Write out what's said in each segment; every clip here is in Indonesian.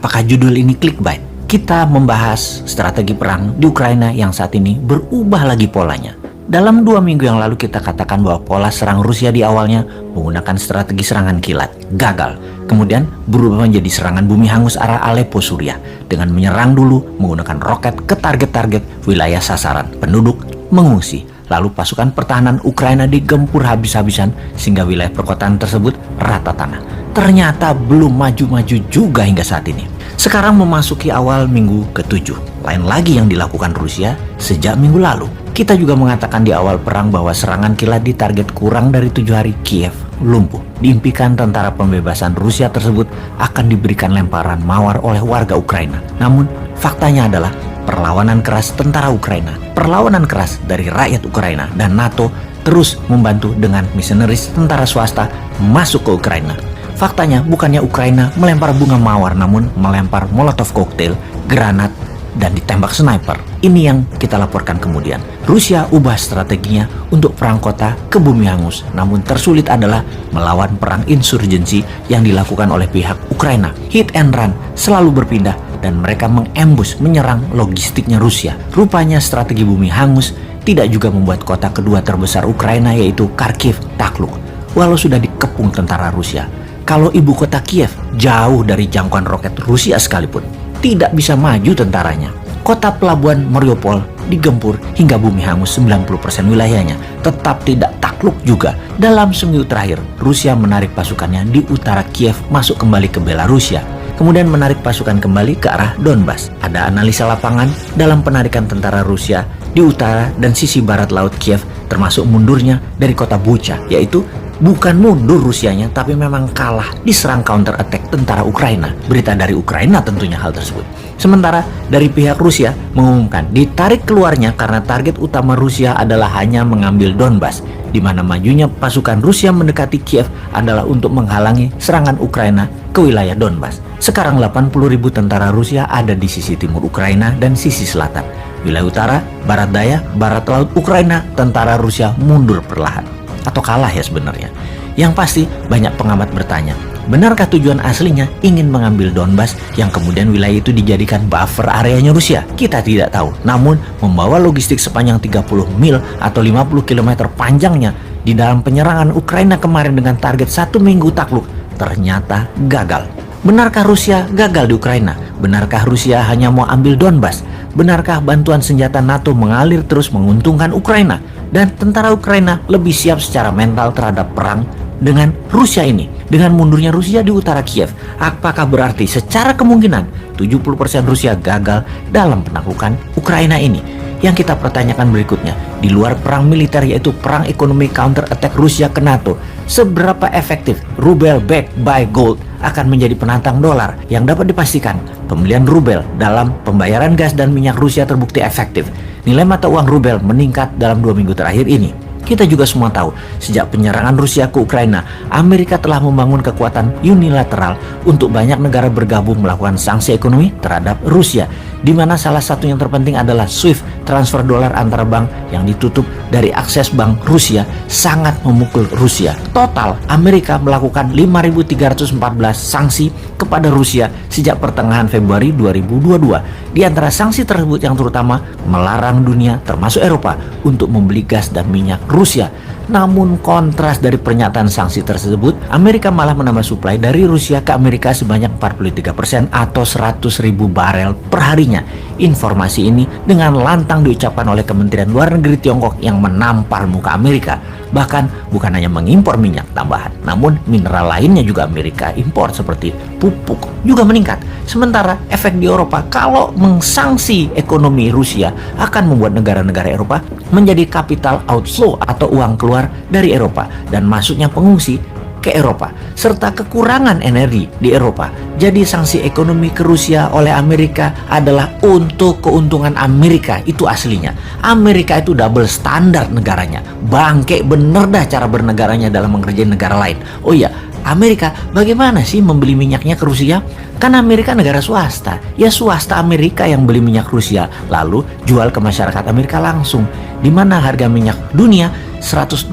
Apakah judul ini clickbait? Kita membahas strategi perang di Ukraina yang saat ini berubah lagi polanya. Dalam 2 minggu yang lalu kita katakan bahwa pola serang Rusia di awalnya menggunakan strategi serangan kilat, gagal. Kemudian berubah menjadi serangan bumi hangus arah Aleppo, Suriah, dengan menyerang dulu menggunakan roket ke target-target wilayah sasaran. Penduduk mengungsi, lalu pasukan pertahanan Ukraina digempur habis-habisan sehingga wilayah perkotaan tersebut rata tanah. Ternyata belum maju-maju juga hingga saat ini. Sekarang memasuki awal minggu ke-7. Lain lagi yang dilakukan Rusia sejak minggu lalu. Kita juga mengatakan di awal perang bahwa serangan kilat di target kurang dari 7 hari Kiev lumpuh. Diimpikan tentara pembebasan Rusia tersebut akan diberikan lemparan mawar oleh warga Ukraina. Namun faktanya adalah perlawanan keras tentara Ukraina, perlawanan keras dari rakyat Ukraina dan NATO terus membantu dengan misionaris tentara swasta masuk ke Ukraina. Faktanya bukannya Ukraina melempar bunga mawar, namun melempar molotov cocktail, granat, dan ditembak sniper. Ini yang kita laporkan kemudian. Rusia ubah strateginya untuk perang kota ke bumi hangus, namun tersulit adalah melawan perang insurgensi yang dilakukan oleh pihak Ukraina. Hit and run selalu berpindah dan mereka mengembus menyerang logistiknya Rusia. Rupanya strategi bumi hangus tidak juga membuat kota kedua terbesar Ukraina yaitu Kharkiv takluk, walau sudah dikepung tentara Rusia. Kalau ibu kota Kiev jauh dari jangkauan roket Rusia sekalipun, tidak bisa maju tentaranya. Kota pelabuhan Mariupol digempur hingga bumi hangus 90% wilayahnya, tetap tidak takluk juga. Dalam seminggu terakhir, Rusia menarik pasukannya di utara Kiev masuk kembali ke Belarusia, kemudian menarik pasukan kembali ke arah Donbas. Ada analisa lapangan dalam penarikan tentara Rusia di utara dan sisi barat laut Kiev, termasuk mundurnya dari kota Bucha, yaitu bukan mundur Rusianya, tapi memang kalah diserang counter attack tentara Ukraina. Berita dari Ukraina tentunya hal tersebut. Sementara dari pihak Rusia mengumumkan ditarik keluarnya karena target utama Rusia adalah hanya mengambil Donbas, di mana majunya pasukan Rusia mendekati Kiev adalah untuk menghalangi serangan Ukraina ke wilayah Donbas. Sekarang 80.000 tentara Rusia ada di sisi timur Ukraina dan sisi selatan. Wilayah utara, barat daya, barat laut Ukraina, tentara Rusia mundur perlahan. Atau kalah ya sebenarnya. Yang pasti banyak pengamat bertanya, benarkah tujuan aslinya ingin mengambil Donbas yang kemudian wilayah itu dijadikan buffer areanya Rusia? Kita tidak tahu. Namun membawa logistik sepanjang 30 mil atau 50 km panjangnya di dalam penyerangan Ukraina kemarin dengan target 1 minggu takluk ternyata gagal. Benarkah Rusia gagal di Ukraina? Benarkah Rusia hanya mau ambil Donbas? Benarkah bantuan senjata NATO mengalir terus menguntungkan Ukraina? Dan tentara Ukraina lebih siap secara mental terhadap perang dengan Rusia ini. Dengan mundurnya Rusia di utara Kiev, apakah berarti secara kemungkinan 70% Rusia gagal dalam penaklukan Ukraina ini? Yang kita pertanyakan berikutnya, di luar perang militer yaitu perang ekonomi counter attack Rusia ke NATO, seberapa efektif rubel backed by gold akan menjadi penantang dolar? Yang dapat dipastikan, pembelian rubel dalam pembayaran gas dan minyak Rusia terbukti efektif. Nilai mata uang rubel meningkat dalam 2 minggu terakhir ini. Kita juga semua tahu, sejak penyerangan Rusia ke Ukraina, Amerika telah membangun kekuatan unilateral untuk banyak negara bergabung melakukan sanksi ekonomi terhadap Rusia, di mana salah satu yang terpenting adalah SWIFT, transfer dolar antar bank yang ditutup dari akses bank Rusia, sangat memukul Rusia. Total, Amerika melakukan 5.314 sanksi kepada Rusia sejak pertengahan Februari 2022. Di antara sanksi tersebut yang terutama melarang dunia, termasuk Eropa, untuk membeli gas dan minyak Rusia. Namun kontras dari pernyataan sanksi tersebut, Amerika malah menambah suplai dari Rusia ke Amerika sebanyak 43% atau 100.000 barel per harinya. Informasi ini dengan lantang diucapkan oleh Kementerian Luar Negeri Tiongkok yang menampar muka Amerika. Bahkan bukan hanya mengimpor minyak tambahan, namun mineral lainnya juga Amerika impor seperti pupuk juga meningkat. Sementara efek di Eropa, kalau mengsanksi ekonomi Rusia akan membuat negara-negara Eropa menjadi capital outflow atau uang keluar dari Eropa dan masuknya pengungsi ke Eropa, serta kekurangan energi di Eropa. Jadi sanksi ekonomi ke Rusia oleh Amerika adalah untuk keuntungan Amerika, itu aslinya. Amerika itu double standar negaranya, bangke bener dah cara bernegaranya dalam mengerjain negara lain. Oh iya, Amerika bagaimana sih membeli minyaknya ke Rusia? Kan Amerika negara swasta, ya swasta Amerika yang beli minyak Rusia lalu jual ke masyarakat Amerika langsung, di mana harga minyak dunia $100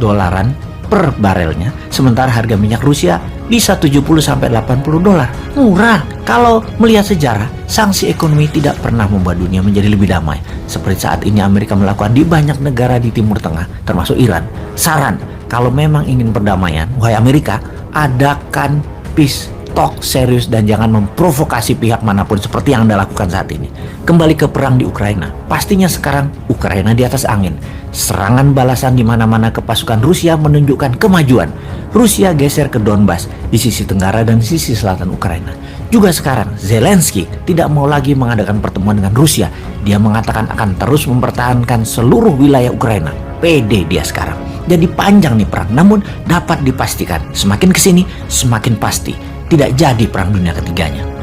per barelnya, sementara harga minyak Rusia bisa 70-80 dolar. Murah. Kalau melihat sejarah, sanksi ekonomi tidak pernah membuat dunia menjadi lebih damai. Seperti saat ini Amerika melakukan di banyak negara di Timur Tengah, termasuk Iran. Saran, kalau memang ingin perdamaian, wahai Amerika, adakan peace talk serius dan jangan memprovokasi pihak manapun seperti yang Anda lakukan saat ini. Kembali ke perang di Ukraina. Pastinya sekarang Ukraina di atas angin. Serangan balasan di mana-mana ke pasukan Rusia menunjukkan kemajuan. Rusia geser ke Donbas di sisi tenggara dan sisi selatan Ukraina. Juga sekarang Zelensky tidak mau lagi mengadakan pertemuan dengan Rusia. Dia mengatakan akan terus mempertahankan seluruh wilayah Ukraina. Pede dia sekarang. Jadi panjang nih perang, namun dapat dipastikan semakin kesini semakin pasti tidak jadi perang dunia ketiganya.